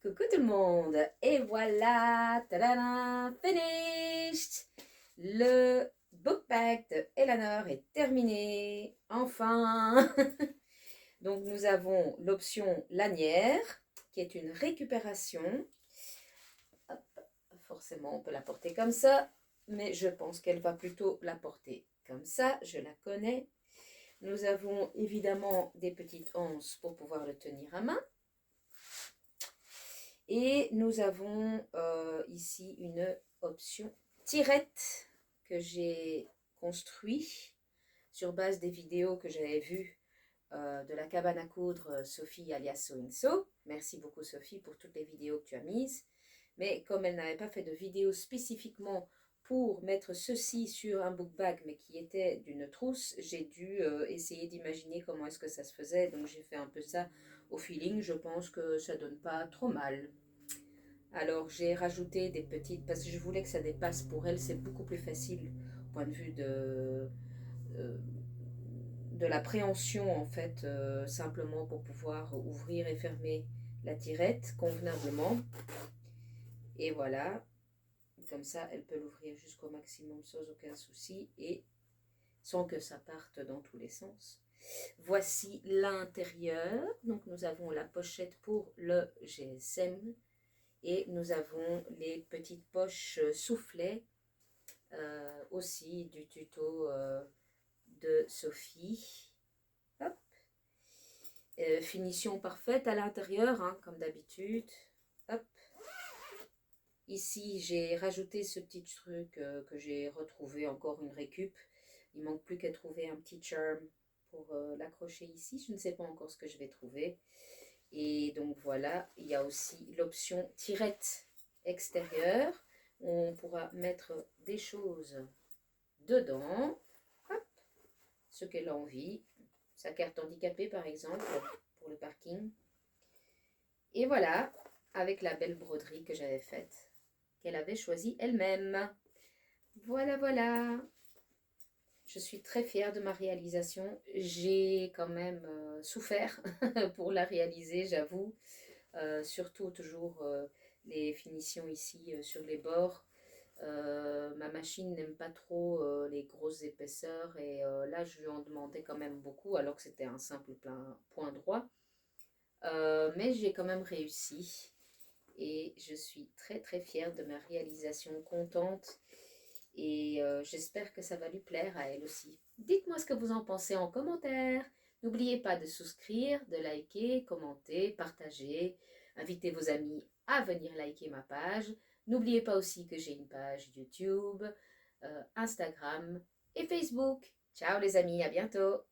Coucou tout le monde! Et voilà, tadada, finished! Le book bag de Eleanor est terminé, enfin! Donc nous avons l'option lanière, qui est une récupération. Hop, forcément, on peut la porter comme ça, mais je pense qu'elle va plutôt la porter comme ça, je la connais. Nous avons évidemment des petites anses pour pouvoir le tenir à main. Et nous avons ici une option tirette que j'ai construit sur base des vidéos que j'avais vues de la cabane à coudre Sophie alias So So. Merci beaucoup Sophie pour toutes les vidéos que tu as mises. Mais comme elle n'avait pas fait de vidéo spécifiquement pour mettre ceci sur un book bag, mais qui était d'une trousse, j'ai dû essayer d'imaginer comment est-ce que ça se faisait. Donc j'ai fait un peu ça au feeling. Je pense que ça donne pas trop mal. Alors j'ai rajouté des petites, parce que je voulais que ça dépasse pour elle, c'est beaucoup plus facile au point de vue euh, de l'appréhension en fait, simplement pour pouvoir ouvrir et fermer la tirette convenablement. Et voilà, comme ça elle peut l'ouvrir jusqu'au maximum sans aucun souci et sans que ça parte dans tous les sens. Voici l'intérieur, donc nous avons la pochette pour le GSM. Et nous avons les petites poches soufflets aussi du tuto de Sophie. Hop. Finition parfaite à l'intérieur, hein, comme d'habitude. Hop. Ici, j'ai rajouté ce petit truc que j'ai retrouvé, encore une récup. Il manque plus qu'à trouver un petit charm pour l'accrocher ici. Je ne sais pas encore ce que je vais trouver. Et donc voilà, il y a aussi l'option tirette extérieure. On pourra mettre des choses dedans. Hop, ce qu'elle a envie. Sa carte handicapée par exemple, pour le parking. Et voilà, avec la belle broderie que j'avais faite, qu'elle avait choisie elle-même. Voilà, voilà. Je suis très fière de ma réalisation. J'ai quand même souffert pour la réaliser, j'avoue. Surtout toujours les finitions ici sur les bords. Ma machine n'aime pas trop les grosses épaisseurs et là je lui en demandais quand même beaucoup alors que c'était un simple point droit. Mais j'ai quand même réussi et je suis très très fière de ma réalisation, contente et j'espère que ça va lui plaire à elle aussi. Dites-moi ce que vous en pensez en commentaire. N'oubliez pas de souscrire, de liker, commenter, partager. Invitez vos amis à venir liker ma page. N'oubliez pas aussi que j'ai une page YouTube, Instagram et Facebook. Ciao les amis, à bientôt.